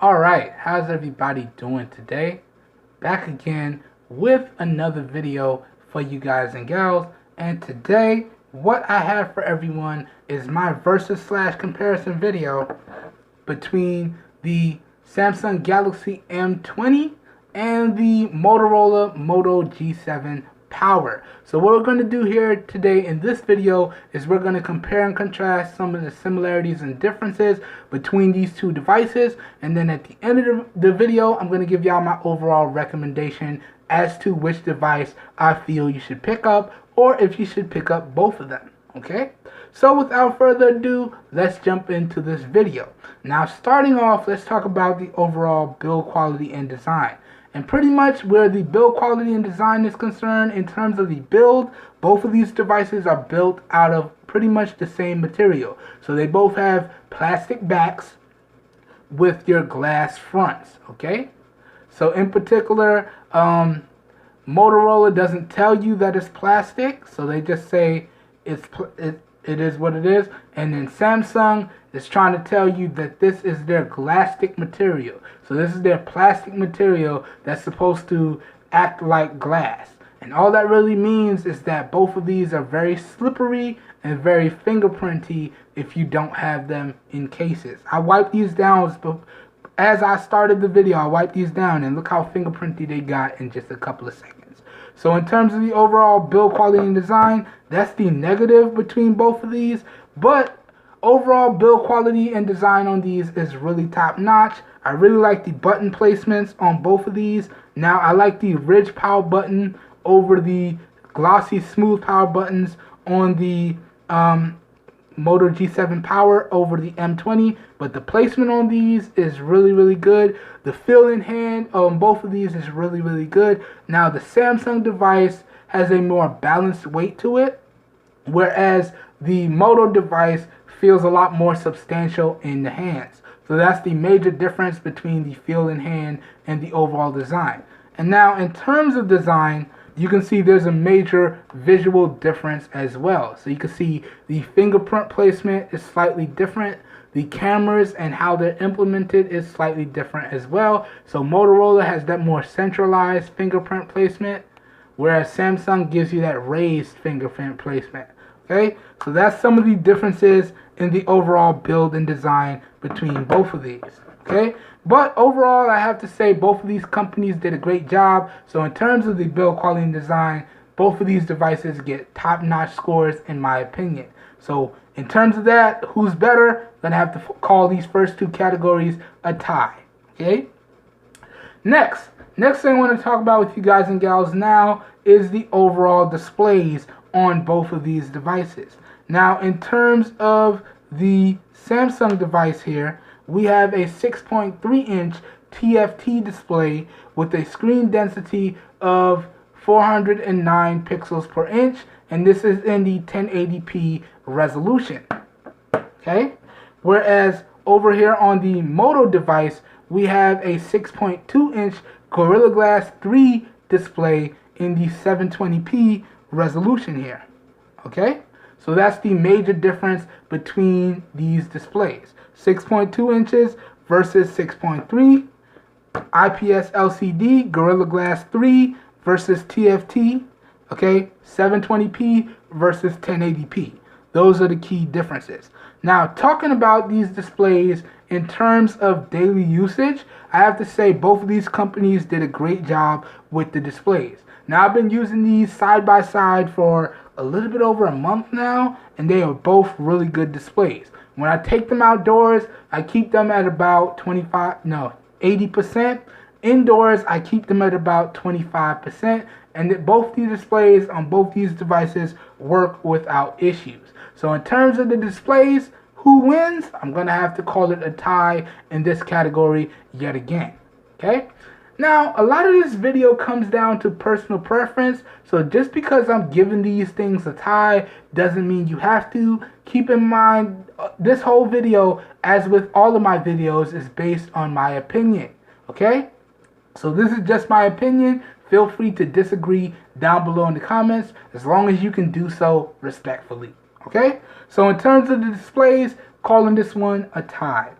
Alright, how's everybody doing today? Back again with another video for you guys and gals, and today what I have for everyone is my versus / comparison video between the Samsung Galaxy M20 and the Motorola Moto G7 Power. So what we're going to do here today in this video is we're going to compare and contrast some of the similarities and differences between these two devices, and then at the end of the video I'm going to give y'all my overall recommendation as to which device I feel you should pick up, or if you should pick up both of them. Okay, so without further ado, let's jump into this video. Now, starting off, let's talk about the overall build quality and design. And pretty much where the build quality and design is concerned, in terms of the build, both of these devices are built out of pretty much the same material. So they both have plastic backs with your glass fronts, okay? So in particular, Motorola doesn't tell you that it's plastic, so they just say it is what it is. And then Samsung is trying to tell you that this is their glasstic material. So this is their plastic material that's supposed to act like glass. And all that really means is that both of these are very slippery and very fingerprinty if you don't have them in cases. I wiped these down as I started the video. I wiped these down and look how fingerprinty they got in just a couple of seconds. So in terms of the overall build quality and design, that's the negative between both of these. But overall build quality and design on these is really top notch. I really like the button placements on both of these. Now, I like the ridge power button over the glossy smooth power buttons on the Moto G7 Power over the M20, but the placement on these is really good. The feel in hand on both of these is really good. Now, the Samsung device has a more balanced weight to it, whereas the Moto device feels a lot more substantial in the hands. So that's the major difference between the feel in hand and the overall design. And now, in terms of design, you can see there's a major visual difference as well. So you can see the fingerprint placement is slightly different. The cameras and how they're implemented is slightly different as well. So Motorola has that more centralized fingerprint placement, whereas Samsung gives you that raised fingerprint placement. Okay, so that's some of the differences in the overall build and design between both of these. Okay, but overall, I have to say both of these companies did a great job. So in terms of the build quality and design, both of these devices get top-notch scores in my opinion. So in terms of that, who's better? I'm gonna have to call these first two categories a tie. Okay. Next thing I want to talk about with you guys and gals now is the overall displays on both of these devices. Now, in terms of the Samsung device here, we have a 6.3-inch TFT display with a screen density of 409 pixels per inch, and this is in the 1080p resolution. Okay, whereas over here on the Moto device, we have a 6.2-inch Gorilla Glass 3 display in the 720p resolution here. Okay, so that's the major difference between these displays. 6.2 inches versus 6.3, IPS LCD Gorilla Glass 3 versus TFT, okay, 720p versus 1080p. Those are the key differences. Now, talking about these displays in terms of daily usage, I have to say both of these companies did a great job with the displays. Now, I've been using these side by side for a little bit over a month now, and they are both really good displays. When I take them outdoors, I keep them at about 80%. Indoors, I keep them at about 25%, and that both these displays on both these devices work without issues. So in terms of the displays, who wins? I'm going to have to call it a tie in this category yet again. Okay? Now, a lot of this video comes down to personal preference, so just because I'm giving these things a tie doesn't mean you have to. Keep in mind, this whole video, as with all of my videos, is based on my opinion. Okay? So this is just my opinion. Feel free to disagree down below in the comments, as long as you can do so respectfully. Okay? So in terms of the displays, calling this one a tie.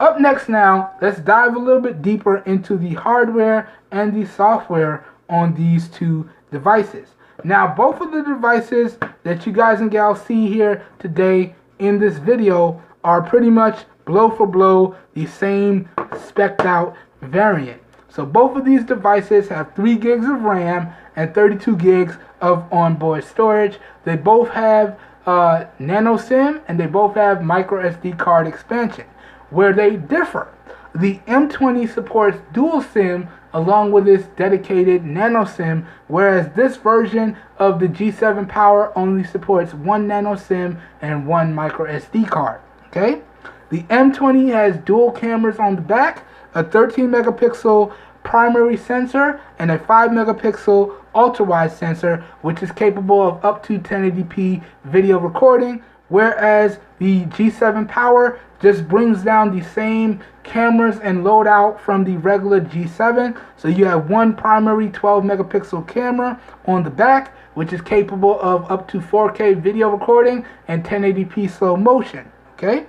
Up next now, let's dive a little bit deeper into the hardware and the software on these two devices. Now, both of the devices that you guys and gals see here today in this video are pretty much blow for blow the same spec'd out variant. So both of these devices have 3 gigs of RAM and 32 gigs of onboard storage. They both have nano SIM and they both have micro SD card expansion. Where they differ, the M20 supports dual SIM along with its dedicated nano SIM, whereas this version of the G7 Power only supports 1 nano SIM and 1 micro SD card. Okay, the M20 has dual cameras on the back, a 13 megapixel primary sensor and a 5 megapixel ultra-wide sensor, which is capable of up to 1080p video recording, whereas the G7 Power just brings down the same cameras and loadout from the regular G7. So you have one primary 12 megapixel camera on the back, which is capable of up to 4K video recording and 1080p slow motion. Okay,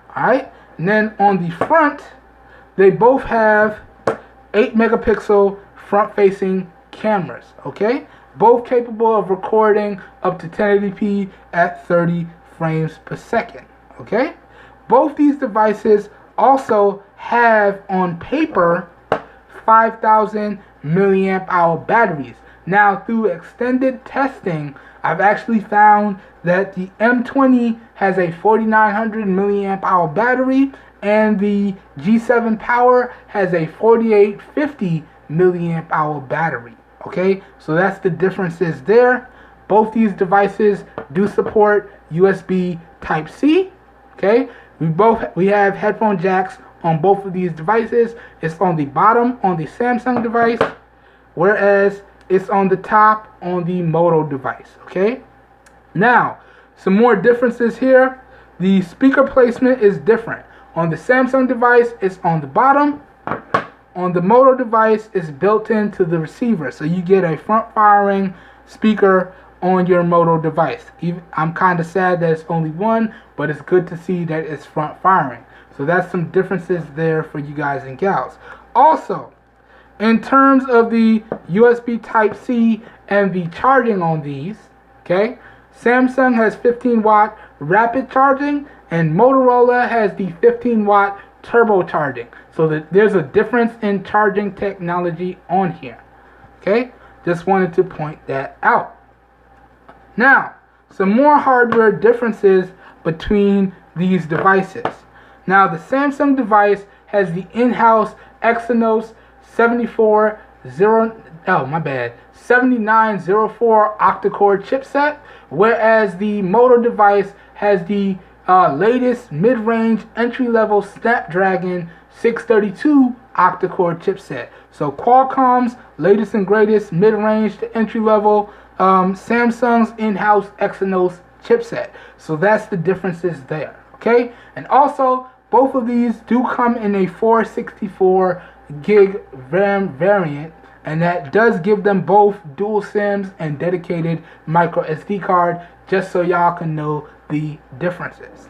alright, and then on the front, they both have 8 megapixel front facing cameras. Okay, both capable of recording up to 1080p at 30 frames per second. Okay, both these devices also have on paper 5,000 milliamp hour batteries. Now, through extended testing, I've actually found that the M20 has a 4,900 milliamp hour battery and the G7 Power has a 4,850 milliamp hour battery. Okay, so that's the differences there. Both these devices do support USB Type-C. Okay, we have headphone jacks on both of these devices. It's on the bottom on the Samsung device, whereas it's on the top on the Moto device. Okay, now some more differences here. The speaker placement is different. On the Samsung device, it's on the bottom. On the Moto device, it's built into the receiver, so you get a front-firing speaker on your Moto device. I'm kind of sad that it's only one, but it's good to see that it's front-firing. So that's some differences there for you guys and gals. Also, in terms of the USB Type-C and the charging on these, okay, Samsung has 15-watt rapid charging, and Motorola has the 15-watt turbocharging. So that there's a difference in charging technology on here. Okay, just wanted to point that out. Now, some more hardware differences between these devices. Now, the Samsung device has the in-house Exynos 7904 octa-core chipset, whereas the Moto device has the latest mid-range entry-level Snapdragon 632 octa-core chipset. So Qualcomm's latest and greatest mid-range to entry-level, Samsung's in-house Exynos chipset. So that's the differences there. Okay, and also both of these do come in a 464 gig RAM variant, and that does give them both dual SIMs and dedicated micro SD card, just so y'all can know the differences.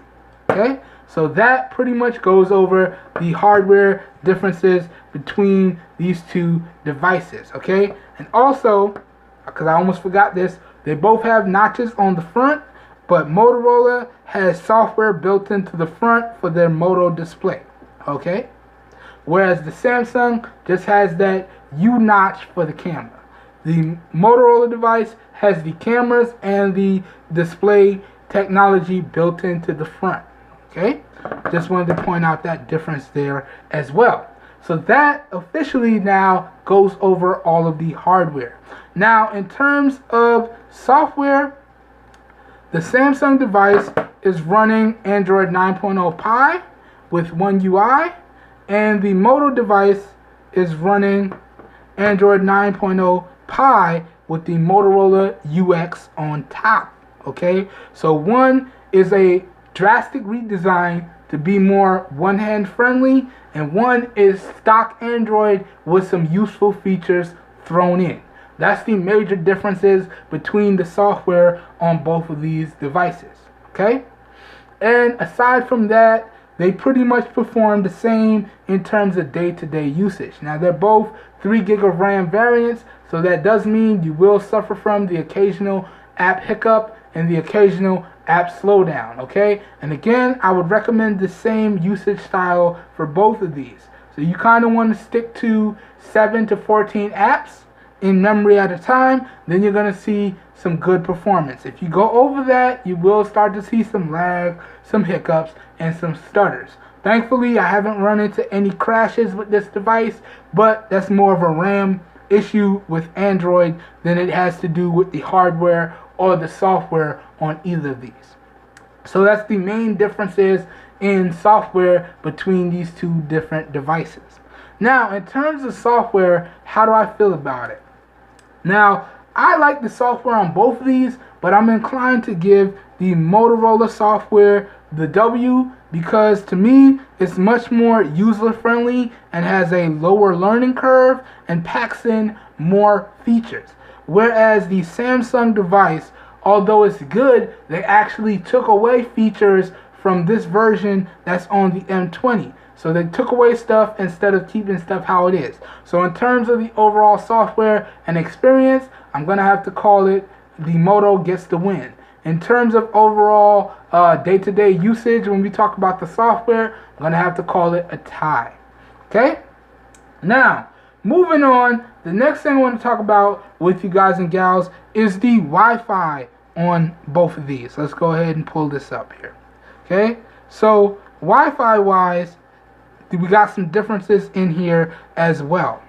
Okay, so that pretty much goes over the hardware differences between these two devices. Okay, and also, because I almost forgot this, they both have notches on the front, but Motorola has software built into the front for their Moto display. Okay, whereas the Samsung just has that U notch for the camera. The Motorola device has the cameras and the display technology built into the front. Okay, just wanted to point out that difference there as well. So that officially now goes over all of the hardware. Now, in terms of software, the Samsung device is running Android 9.0 Pie with One UI, and the Moto device is running Android 9.0 Pie with the Motorola UX on top. Okay, so one is a drastic redesign to be more one-hand friendly, and one is stock Android with some useful features thrown in. That's the major differences between the software on both of these devices. Okay, and aside from that, they pretty much perform the same in terms of day-to-day usage. Now, they're both 3 gig of RAM variants, so that does mean you will suffer from the occasional app hiccup and the occasional app slowdown, okay? And again, I would recommend the same usage style for both of these. So you kind of want to stick to 7 to 14 apps in memory at a time, then you're going to see some good performance. If you go over that, you will start to see some lag, some hiccups, and some stutters. Thankfully, I haven't run into any crashes with this device, but that's more of a RAM issue with Android than it has to do with the hardware or the software on either of these. So that's the main differences in software between these two different devices. Now, in terms of software, how do I feel about it? Now, I like the software on both of these, but I'm inclined to give the Motorola software the W, because to me, it's much more user-friendly and has a lower learning curve and packs in more features. Whereas the Samsung device, although it's good, they actually took away features from this version that's on the M20. So they took away stuff instead of keeping stuff how it is. So in terms of the overall software and experience, I'm going to have to call it the Moto gets the win. In terms of overall day-to-day usage, when we talk about the software, I'm going to have to call it a tie. Okay? Now, moving on, the next thing I want to talk about with you guys and gals is the Wi-Fi on both of these. Let's go ahead and pull this up here. Okay? So, Wi-Fi wise, we got some differences in here as well.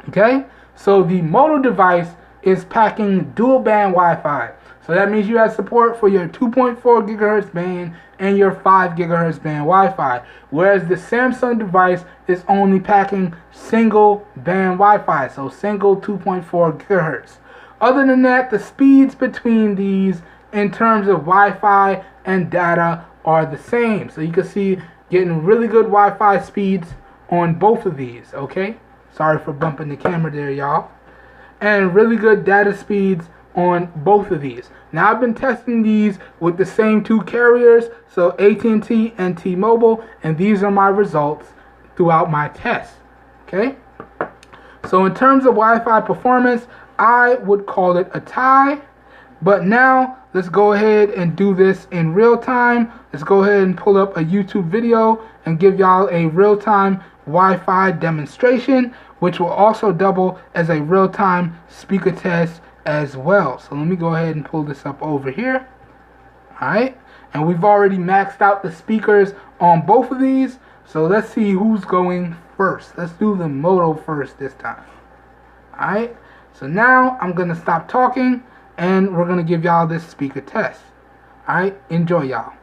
Okay? So, the Moto device is packing dual band Wi-Fi. So that means you have support for your 2.4 gigahertz band and your 5 gigahertz band Wi-Fi. Whereas the Samsung device is only packing single band Wi-Fi, so single 2.4 gigahertz. Other than that, the speeds between these in terms of Wi-Fi and data are the same. So you can see getting really good Wi-Fi speeds on both of these, okay? Sorry for bumping the camera there, y'all. And really good data speeds on both of these. Now, I've been testing these with the same two carriers, so AT&T and T-Mobile, and these are my results throughout my tests, okay? So in terms of Wi-Fi performance, I would call it a tie, but now let's go ahead and do this in real time. Let's go ahead and pull up a YouTube video and give y'all a real-time Wi-Fi demonstration, which will also double as a real-time speaker test as well. So let me go ahead and pull this up over here. Alright, and we've already maxed out the speakers on both of these, so let's see who's going first. Let's do the Moto first this time. Alright, so now I'm gonna stop talking and we're gonna give y'all this speaker test. Alright, enjoy y'all.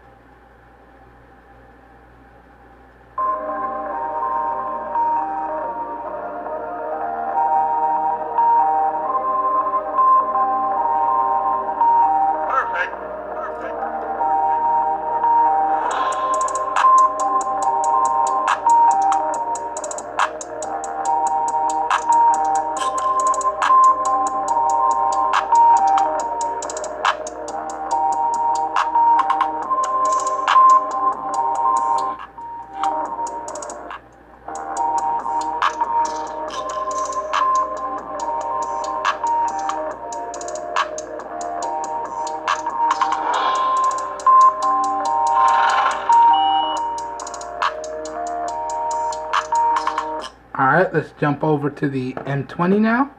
Alright, let's jump over to the M20 now.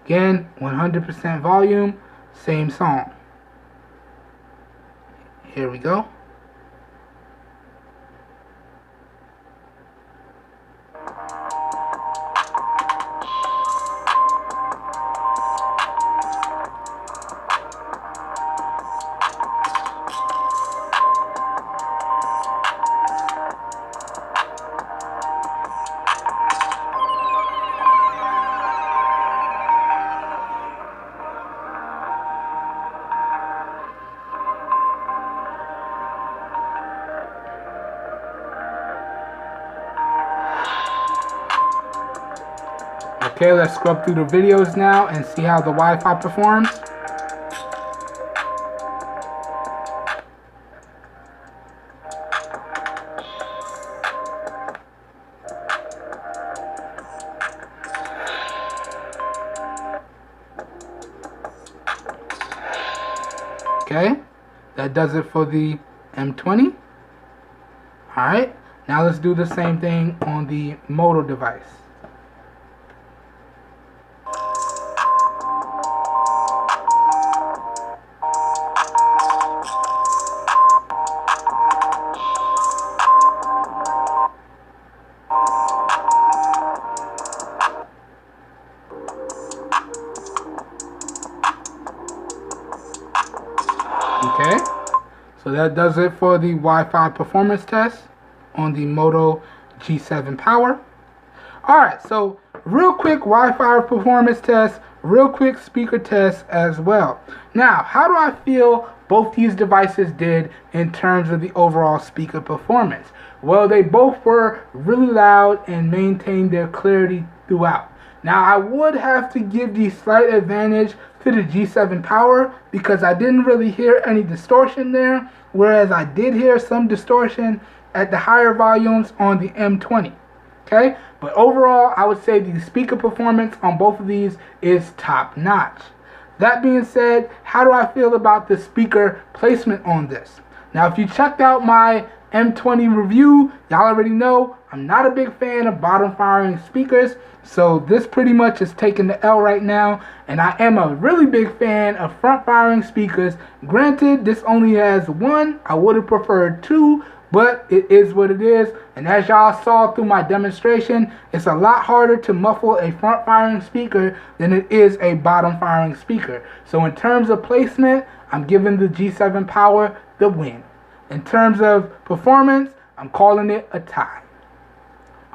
Again, 100% volume, same song. Here we go. Okay, let's scrub through the videos now and see how the Wi-Fi performs. Okay, that does it for the M20. Alright, now let's do the same thing on the Moto device. Okay, so that does it for the Wi-Fi performance test on the Moto G7 Power. Alright, so real quick Wi-Fi performance test, real quick speaker test as well. Now, how do I feel both these devices did in terms of the overall speaker performance? Well, they both were really loud and maintained their clarity throughout. Now, I would have to give the slight advantage to the G7 Power because I didn't really hear any distortion there, whereas I did hear some distortion at the higher volumes on the M20. Okay, but overall, I would say the speaker performance on both of these is top notch. That being said, how do I feel about the speaker placement on this? Now, if you checked out my M20 review, y'all already know I'm not a big fan of bottom firing speakers, so this pretty much is taking the L right now, and I am a really big fan of front firing speakers. Granted, this only has one. I would have preferred two, but it is what it is, and as y'all saw through my demonstration, it's a lot harder to muffle a front firing speaker than it is a bottom firing speaker. So in terms of placement, I'm giving the G7 Power the win. In terms of performance, I'm calling it a tie.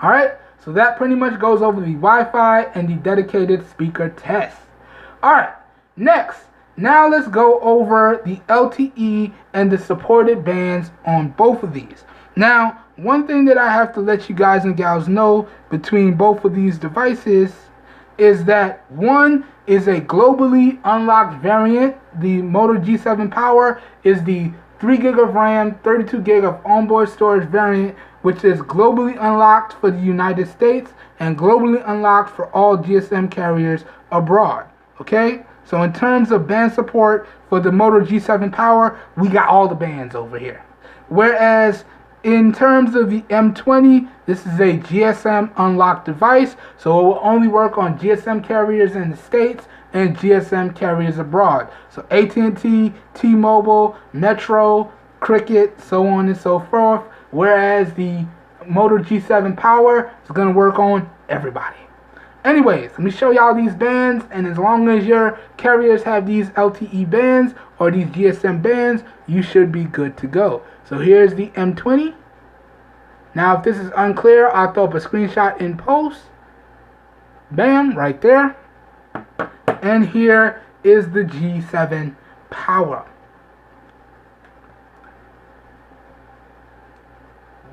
Alright, so that pretty much goes over the Wi-Fi and the dedicated speaker test. Alright, next, now let's go over the LTE and the supported bands on both of these. Now, one thing that I have to let you guys and gals know between both of these devices is that one is a globally unlocked variant. The Moto G7 Power is the 3 gig of RAM, 32 gig of onboard storage variant, which is globally unlocked for the United States and globally unlocked for all GSM carriers abroad. Okay, so in terms of band support for the Moto G7 Power, we got all the bands over here. Whereas in terms of the M20, this is a GSM unlocked device, so it will only work on GSM carriers in the States and GSM carriers abroad. So AT&T, T-Mobile, Metro, Cricket, so on and so forth. Whereas the Moto G7 Power is going to work on everybody. Anyways, let me show y'all these bands, and as long as your carriers have these LTE bands or these GSM bands, you should be good to go. So here's the M20. Now if this is unclear, I'll throw up a screenshot in post. Bam, right there. And here is the G7 Power.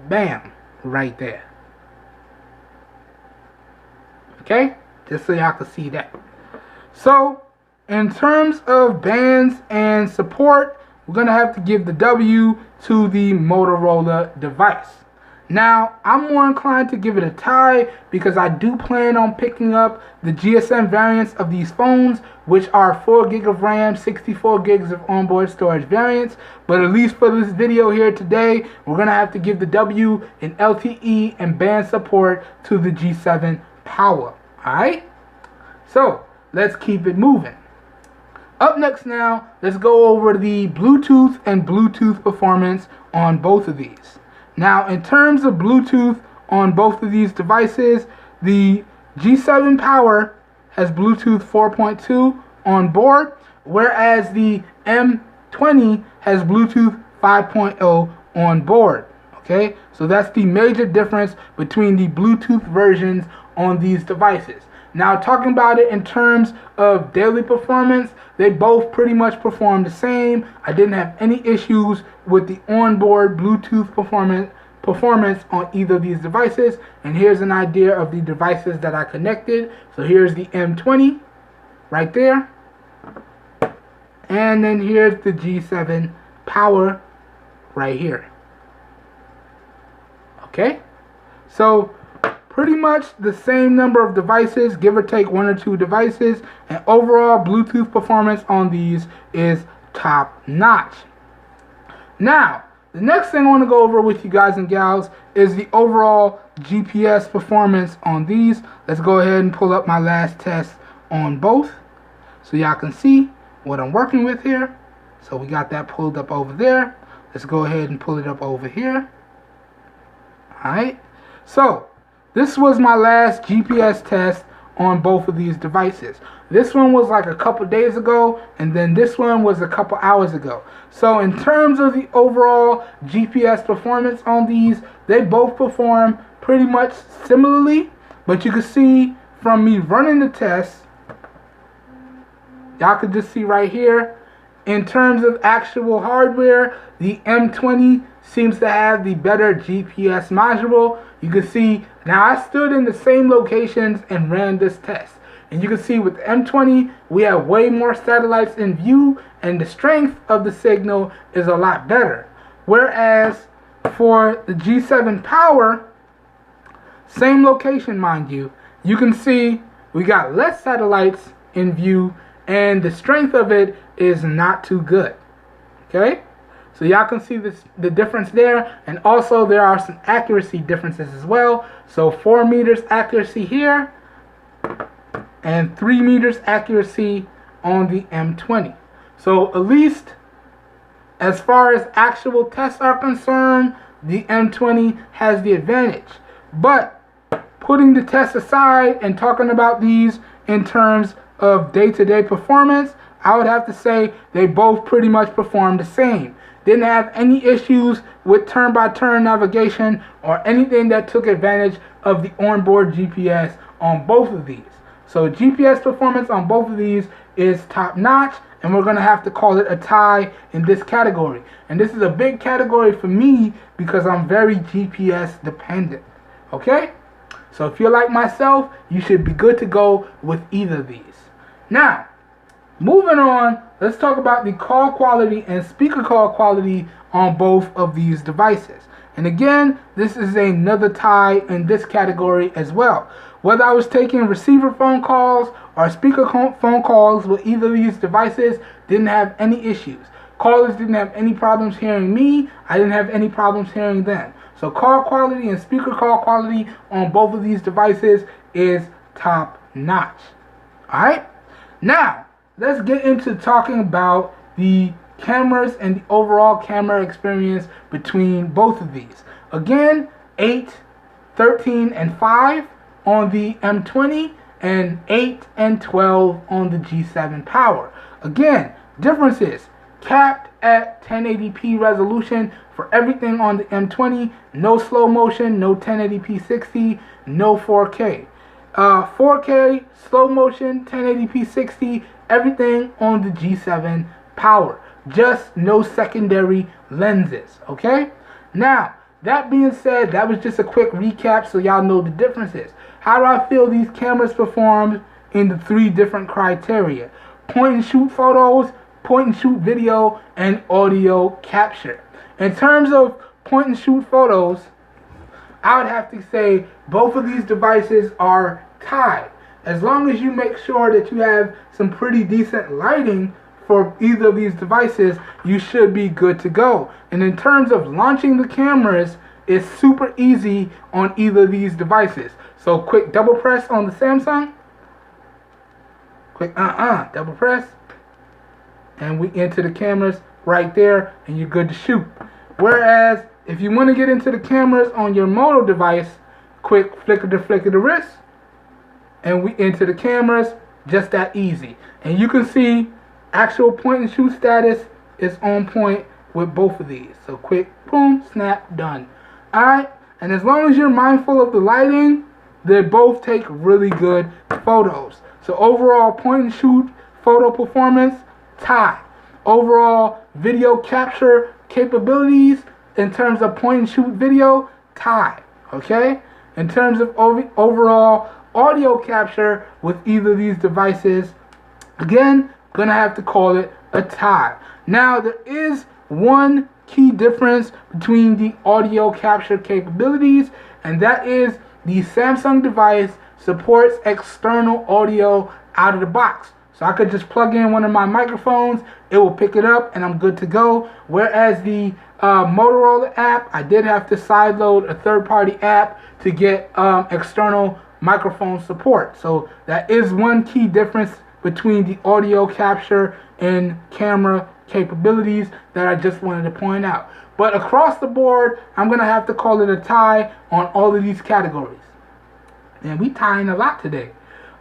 Bam, right there. Okay, just so y'all can see that. So, in terms of bands and support, we're going to have to give the W to the Motorola device. Now, I'm more inclined to give it a tie because I do plan on picking up the GSM variants of these phones, which are 4 gig of RAM, 64 gigs of onboard storage variants. But at least for this video here today, we're going to have to give the W in LTE and band support to the G7 Power. Alright? So, let's keep it moving. Up next now, let's go over the Bluetooth and Bluetooth performance on both of these. Now, in terms of Bluetooth on both of these devices, the G7 Power has Bluetooth 4.2 on board, whereas the M20 has Bluetooth 5.0 on board. Okay, so that's the major difference between the Bluetooth versions on these devices. Now, talking about it in terms of daily performance, they both pretty much perform the same. I didn't have any issues with the onboard Bluetooth performance on either of these devices. And here's an idea of the devices that I connected. So here's the M20 right there. And then here's the G7 Power right here. Okay, so pretty much the same number of devices, give or take 1 or 2 devices, and overall Bluetooth performance on these is top notch. Now, the next thing I want to go over with you guys and gals is the overall GPS performance on these. Let's go ahead and pull up my last test on both so y'all can see what I'm working with here. So we got that pulled up over there. Let's go ahead and pull it up over here. Alright, so this was my last GPS test on both of these devices. This one was like a couple days ago, and then this one was a couple hours ago. So in terms of the overall GPS performance on these, they both perform pretty much similarly, but you can see from me running the test, y'all can just see right here, in terms of actual hardware, the M20 seems to have the better GPS module. You can see, now I stood in the same locations and ran this test. And you can see with the M20, we have way more satellites in view, and the strength of the signal is a lot better. Whereas for the G7 Power, same location mind you, you can see we got less satellites in view, and the strength of it is not too good. Okay? So y'all can see the difference there, and also there are some accuracy differences as well. So 4 meters accuracy here, and 3 meters accuracy on the M20. So at least as far as actual tests are concerned, the M20 has the advantage. But putting the tests aside and talking about these in terms of day-to-day performance, I would have to say they both pretty much perform the same. Didn't have any issues with turn-by-turn navigation or anything that took advantage of the onboard GPS on both of these. So GPS performance on both of these is top-notch, and we're going to have to call it a tie in this category. And this is a big category for me because I'm very GPS dependent. Okay? So if you're like myself, you should be good to go with either of these. Now, moving on, let's talk about the call quality and speaker call quality on both of these devices. And again, this is another tie in this category as well. Whether I was taking receiver phone calls or speaker phone calls with either of these devices, didn't have any issues. Callers didn't have any problems hearing me. I didn't have any problems hearing them. So call quality and speaker call quality on both of these devices is top notch. Alright? Now, let's get into talking about the cameras and the overall camera experience between both of these. Again, 8, 13, and 5 on the M20, and 8 and 12 on the G7 Power. Again, differences: capped at 1080p resolution for everything on the M20, no slow motion, no 1080p 60, no 4K. 4K, slow motion, 1080p 60, everything on the G7 Power. Just no secondary lenses, okay? Now, that being said, that was just a quick recap so y'all know the differences. How do I feel these cameras perform in the 3 different criteria? Point and shoot photos, point and shoot video, and audio capture. In terms of point and shoot photos, I would have to say both of these devices are tied. As long as you make sure that you have some pretty decent lighting for either of these devices, you should be good to go. And in terms of launching the cameras, it's super easy on either of these devices. So quick double press on the Samsung. Quick double press. And we enter the cameras right there, and you're good to shoot. Whereas if you want to get into the cameras on your Moto device, quick flick of the wrist, and we enter the cameras, just that easy. And you can see actual point and shoot status is on point with both of these. So quick, boom, snap, done. Alright, and as long as you're mindful of the lighting, they both take really good photos. So overall point and shoot photo performance, tie. Overall video capture capabilities in terms of point and shoot video, tie. Okay? In terms of overall audio capture with either of these devices, again, gonna have to call it a tie. Now, there is one key difference between the audio capture capabilities, and that is the Samsung device supports external audio out of the box. So I could just plug in one of my microphones, it will pick it up, and I'm good to go. Whereas the Motorola app, I did have to sideload a third-party app to get external microphone support. So that is one key difference between the audio capture and camera capabilities that I just wanted to point out. But across the board, I'm going to have to call it a tie on all of these categories. And we tying a lot today.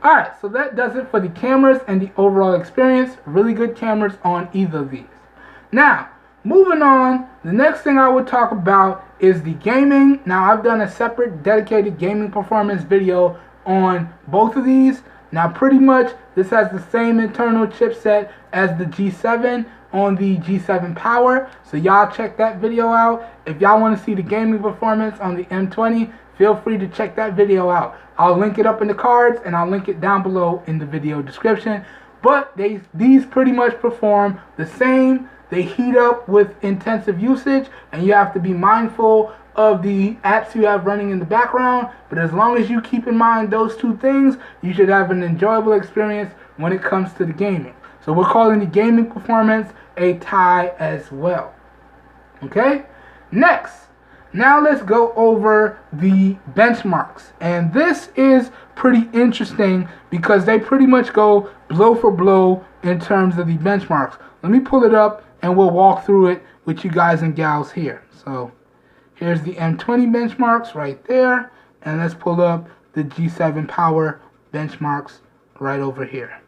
Alright, so that does it for the cameras and the overall experience. Really good cameras on either of these. Now, moving on, the next thing I would talk about is the gaming. Now, I've done a separate dedicated gaming performance video on both of these. Now, pretty much, this has the same internal chipset as the G7 on the G7 Power. So y'all check that video out. If y'all want to see the gaming performance on the M20, feel free to check that video out. I'll link it up in the cards, and I'll link it down below in the video description. But these pretty much perform the same. They heat up with intensive usage, and you have to be mindful of the apps you have running in the background. But as long as you keep in mind those two things, you should have an enjoyable experience when it comes to the gaming. So we're calling the gaming performance a tie as well. Okay? Next. Now let's go over the benchmarks. And this is pretty interesting because they pretty much go blow for blow in terms of the benchmarks. Let me pull it up and we'll walk through it with you guys and gals here. So here's the M20 benchmarks right there. And let's pull up the G7 Power benchmarks right over here.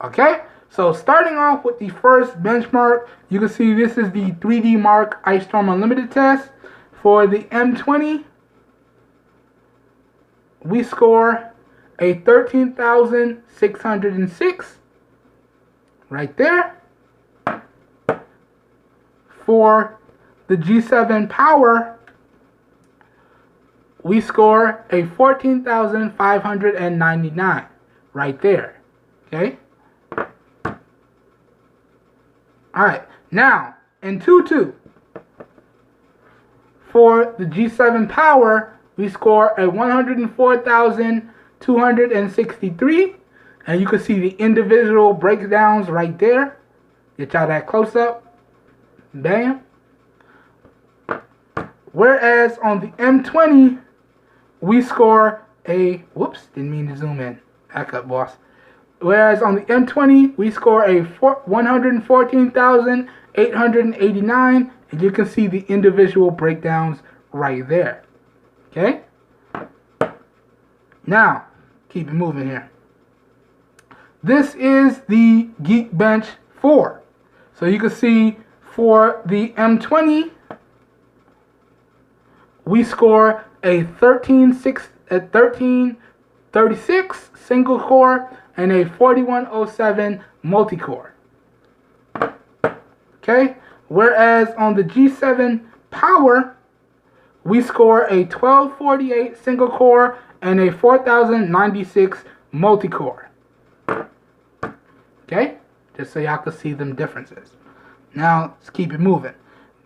Okay? So starting off with the first benchmark, you can see this is the 3D Mark Ice Storm Unlimited test. For the M20, we score a 13,606 right there. For the G7 Power, we score a 14,599 right there. Okay? Alright, now, in 2.2, for the G7 Power, we score a 104,263, and you can see the individual breakdowns right there. Get y'all that close up. Bam. Whereas on the M20, we score a, whoops, didn't mean to zoom in. Back up, boss. Whereas on the M20, we score a 114,889, and you can see the individual breakdowns right there. Okay? Now, keep it moving here. This is the Geekbench 4. So you can see for the M20, we score a 1336 single core and a 4107 multi-core. Okay? Whereas on the G7 Power, we score a 1248 single core and a 4096 multi-core. Okay? Just so y'all can see them differences. Now, let's keep it moving.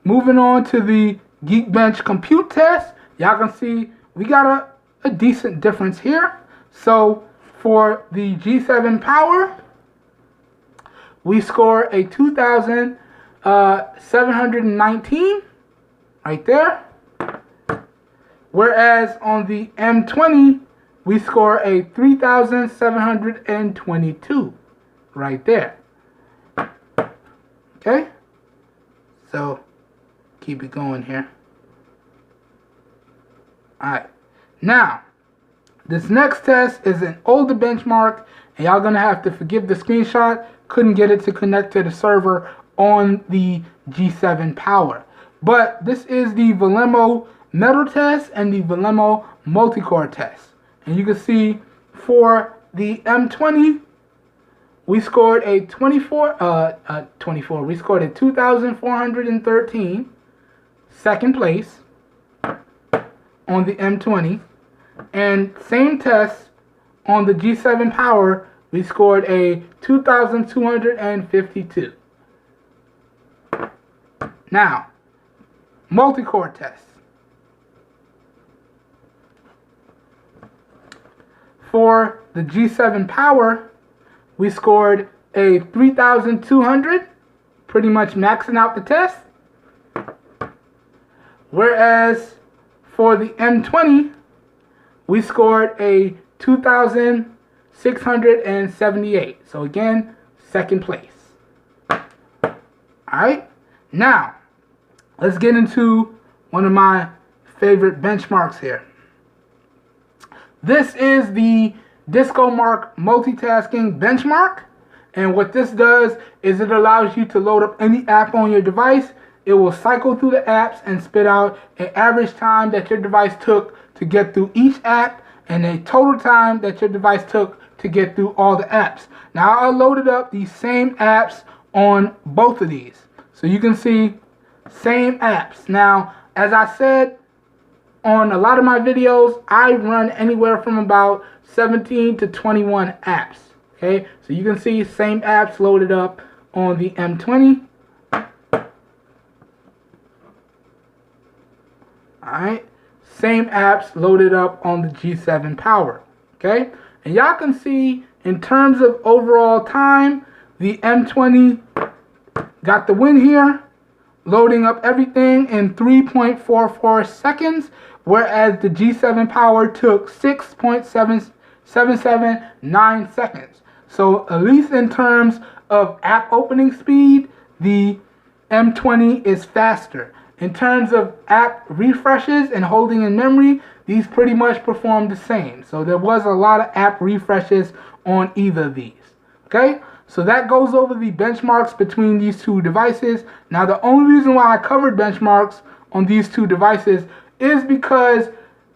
Moving on to the Geekbench compute test, y'all can see we got a decent difference here. So, for the G7 Power, we score a 2,719 right there. Whereas on the M20, we score a 3,722 right there. Okay? So, keep it going here. Alright. Now, this next test is an older benchmark, and y'all gonna have to forgive the screenshot. Couldn't get it to connect to the server on the G7 Power. But this is the Velemo Metal test and the Velemo Multi-Core test. And you can see for the M20, we scored a 2,413, second place on the M20. And same test on the G7 Power, we scored a 2,252. Now, multi-core test. For the the G7 Power, we scored a 3,200, pretty much maxing out the test. Whereas for the M20, we scored a 2,678. So again, second place. Alright, now let's get into one of my favorite benchmarks here. This is the DiscoMark multitasking benchmark, and what this does is it allows you to load up any app on your device. It will cycle through the apps and spit out an average time that your device took to get through each app and a total time that your device took to get through all the apps. Now I loaded up these same apps on both of these, so you can see same apps. Now, as I said on a lot of my videos, I run anywhere from about 17 to 21 apps. Okay, so you can see same apps loaded up on the M20. Alright, same apps loaded up on the G7 Power. Okay, and y'all can see in terms of overall time, the M20 got the win here, loading up everything in 3.44 seconds, whereas the G7 Power took 6.779 seconds. So at least in terms of app opening speed, the M20 is faster. In terms of app refreshes and holding in memory, these pretty much perform the same. So there was a lot of app refreshes on either of these. Okay, so that goes over the benchmarks between these two devices. Now the only reason why I covered benchmarks on these two devices is because,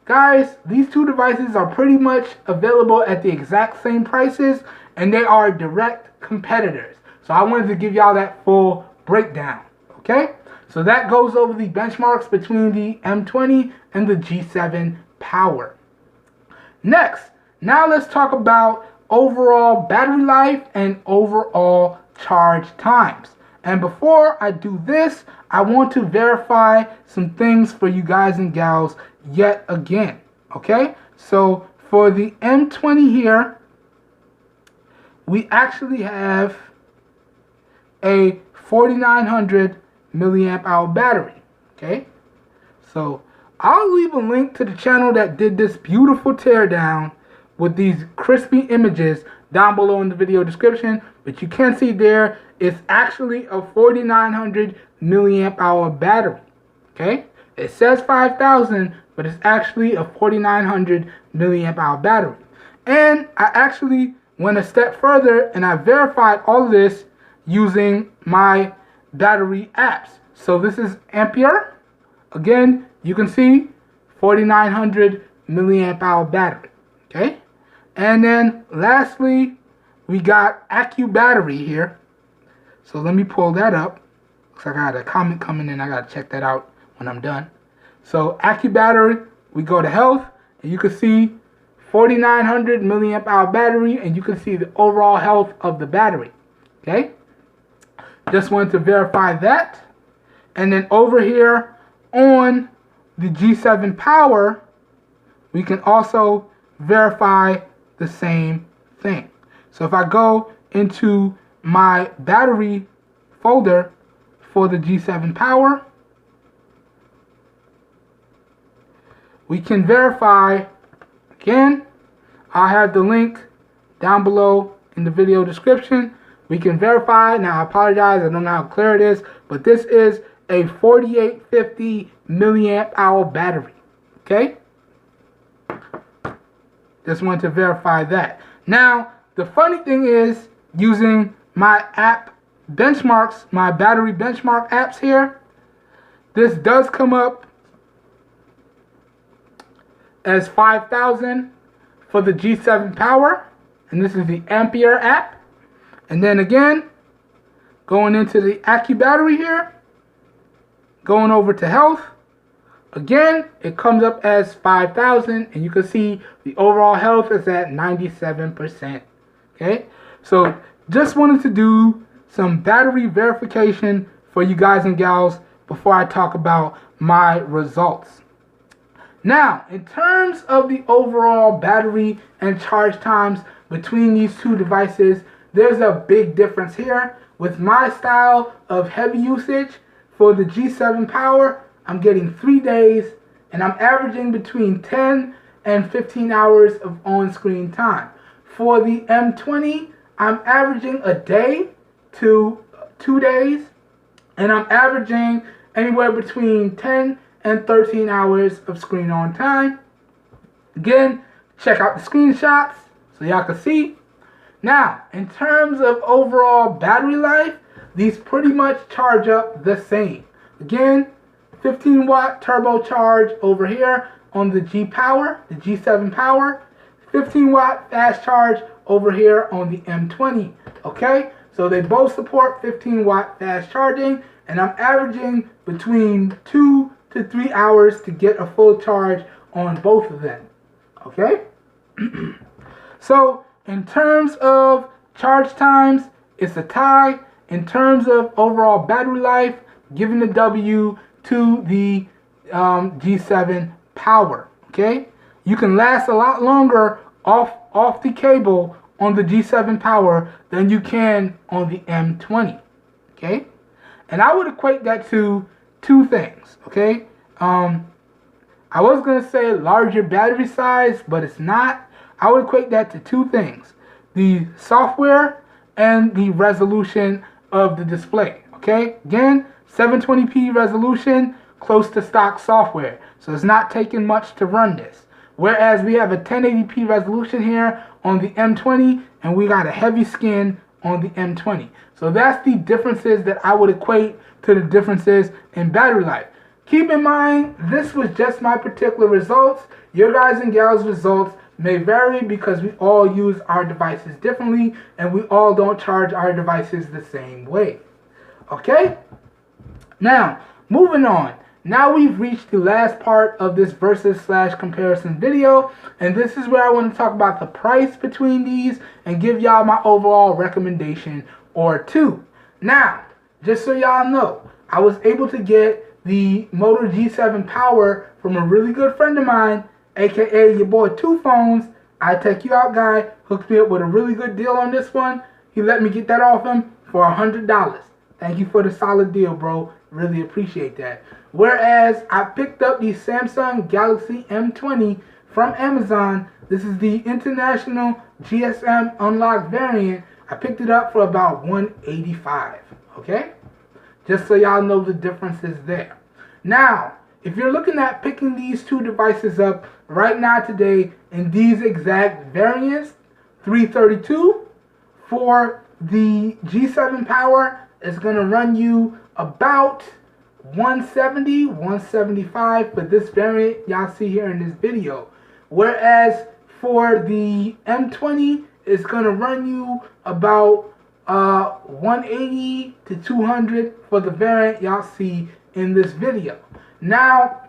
guys, these two devices are pretty much available at the exact same prices, and they are direct competitors. So I wanted to give y'all that full breakdown. Okay, so that goes over the benchmarks between the M20 and the G7 Power. Next, now let's talk about overall battery life and overall charge times. And before I do this, I want to verify some things for you guys and gals yet again. Okay, so for the M20 here, we actually have a 4,900 milliamp hour battery. Okay, so I'll leave a link to the channel that did this beautiful teardown with these crispy images down below in the video description, but you can see there it's actually a 4,900 milliamp hour battery. Okay, it says 5,000, but it's actually a 4,900 milliamp hour battery. And I actually went a step further and I verified all of this using my battery apps. So this is Ampere. Again, you can see 4,900 milliamp hour battery. Okay, and then lastly, we got AccuBattery here. So let me pull that up. Looks like I got a comment coming in. I got to check that out when I'm done. So AccuBattery, we go to health, and you can see 4,900 milliamp hour battery, and you can see the overall health of the battery. Okay, just wanted to verify that. And then over here on the G7 Power, we can also verify the same thing. So if I go into my battery folder for the G7 Power, we can verify. Again, I'll have the link down below in the video description. We can verify. Now I apologize, I don't know how clear it is, but this is a 4850 milliamp hour battery. Okay, just wanted to verify that. Now the funny thing is, using my app benchmarks, my battery benchmark apps here, this does come up as 5,000 for the G7 Power, and this is the Ampere app. And then again, going into the AccuBattery here, going over to health, again, it comes up as 5,000, and you can see the overall health is at 97%. Okay, so just wanted to do some battery verification for you guys and gals before I talk about my results. Now, in terms of the overall battery and charge times between these two devices, there's a big difference here. With my style of heavy usage for the G7 Power, I'm getting 3 days, and I'm averaging between 10 and 15 hours of on-screen time. For the M20, I'm averaging a day to 2 days, and I'm averaging anywhere between 10 and 13 hours of screen on time. Again, check out the screenshots so y'all can see. Now, in terms of overall battery life, these pretty much charge up the same. Again, 15 watt turbocharge over here on the G Power, the G7 Power, 15 watt fast charge over here on the M20. Okay, so they both support 15 watt fast charging, and I'm averaging between 2 to 3 hours to get a full charge on both of them. Okay, so in terms of charge times, it's a tie. In terms of overall battery life, giving the W to the G7 Power. Okay, you can last a lot longer off the cable on the G7 Power than you can on the M20. Okay, and I would equate that to two things. Okay, I was gonna say larger battery size, but it's not. I would equate that to two things: the software and the resolution of the display. Okay, again, 720p resolution, close to stock software, so it's not taking much to run this. Whereas we have a 1080p resolution here on the M20, and we got a heavy skin on the M20. So that's the differences that I would equate to the differences in battery life. Keep in mind, this was just my particular results. Your guys and gals' results may vary because we all use our devices differently, and we all don't charge our devices the same way. Okay? Now, moving on. Now we've reached the last part of this versus/comparison video, and this is where I want to talk about the price between these and give y'all my overall recommendation or two. Now, just so y'all know, I was able to get the Moto G7 Power from a really good friend of mine, aka your boy Two Phones. I Take You Out guy hooked me up with a really good deal on this one. He let me get that off him for $100. Thank you for the solid deal, bro. Really appreciate that. Whereas I picked up the Samsung Galaxy M20 from Amazon. This is the international GSM unlocked variant. I picked it up for about $185. Okay? Just so y'all know the differences there. Now, if you're looking at picking these two devices up right now today in these exact variants, $332 for the G7 Power is going to run you about $170, $175 for this variant y'all see here in this video. Whereas for the M20, it's going to run you about $180 to $200 for the variant y'all see in this video. Now,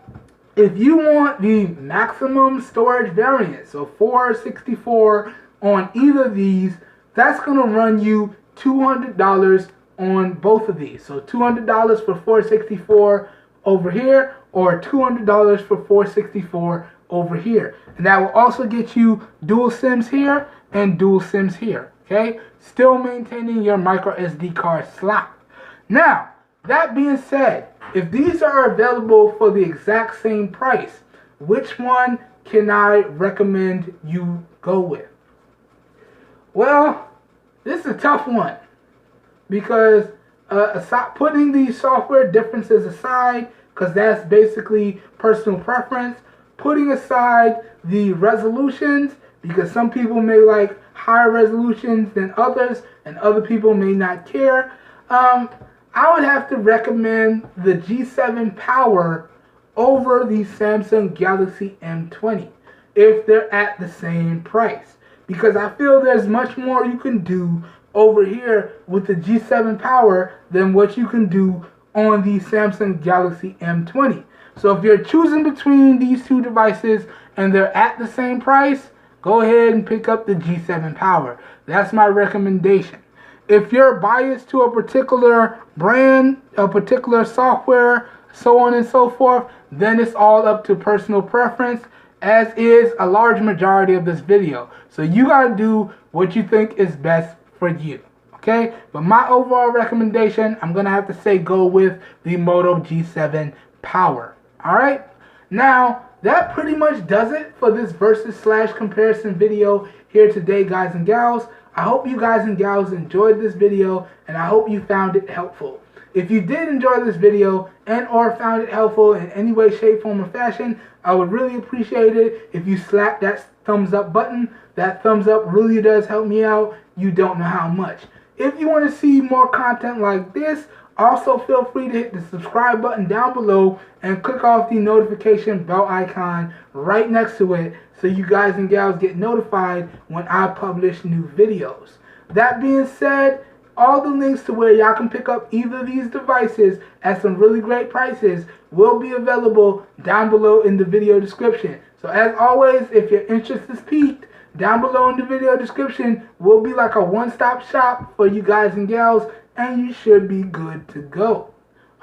if you want the maximum storage variant, so 464 on either of these, that's going to run you $200 on both of these. So $200 for 464 over here, or $200 for 464 over here. And that will also get you dual SIMs here and dual SIMs here. Okay, still maintaining your micro SD card slot. Now, that being said, if these are available for the exact same price, which one can I recommend you go with? Well, this is a tough one because putting these software differences aside, because that's basically personal preference, putting aside the resolutions, because some people may like higher resolutions than others, and other people may not care. I would have to recommend the G7 Power over the Samsung Galaxy M20 if they're at the same price, because I feel there's much more you can do over here with the G7 Power than what you can do on the Samsung Galaxy M20. So if you're choosing between these two devices and they're at the same price, go ahead and pick up the G7 Power. That's my recommendation. If you're biased to a particular brand, a particular software, so on and so forth, then it's all up to personal preference, as is a large majority of this video. So you gotta do what you think is best for you. Okay, but my overall recommendation, I'm gonna have to say go with the Moto G7 Power. Alright, now that pretty much does it for this versus slash comparison video here today, guys and gals. I hope you guys and gals enjoyed this video, and I hope you found it helpful. If you did enjoy this video and or found it helpful in any way, shape, form, or fashion, I would really appreciate it if you slap that thumbs up button. That thumbs up really does help me out. You don't know how much. If you want to see more content like this, also feel free to hit the subscribe button down below and click off the notification bell icon right next to it so you guys and gals get notified when I publish new videos. That being said, all the links to where y'all can pick up either of these devices at some really great prices will be available down below in the video description. So as always, if your interest is piqued, down below in the video description will be like a one-stop shop for you guys and gals, and you should be good to go.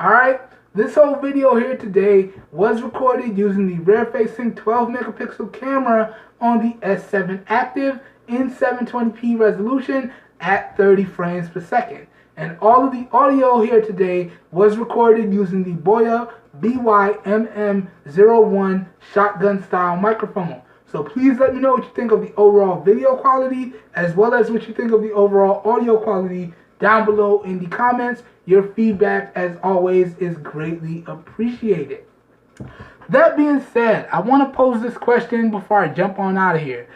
Alright, this whole video here today was recorded using the rear-facing 12 megapixel camera on the S7 Active in 720p resolution at 30 frames per second. And all of the audio here today was recorded using the Boya BY-MM01 shotgun style microphone. So please let me know what you think of the overall video quality as well as what you think of the overall audio quality down below in the comments. Your feedback, as always, is greatly appreciated. That being said, I want to pose this question before I jump on out of here.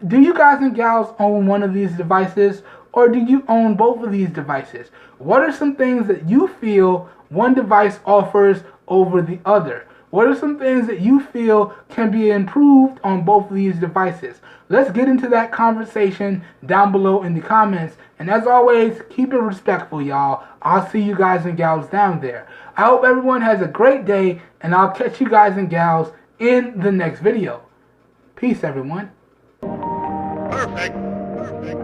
Do you guys and gals own one of these devices, or do you own both of these devices? What are some things that you feel one device offers over the other? What are some things that you feel can be improved on both of these devices? Let's get into that conversation down below in the comments. And as always, keep it respectful, y'all. I'll see you guys and gals down there. I hope everyone has a great day, and I'll catch you guys and gals in the next video. Peace, everyone. Perfect. Perfect.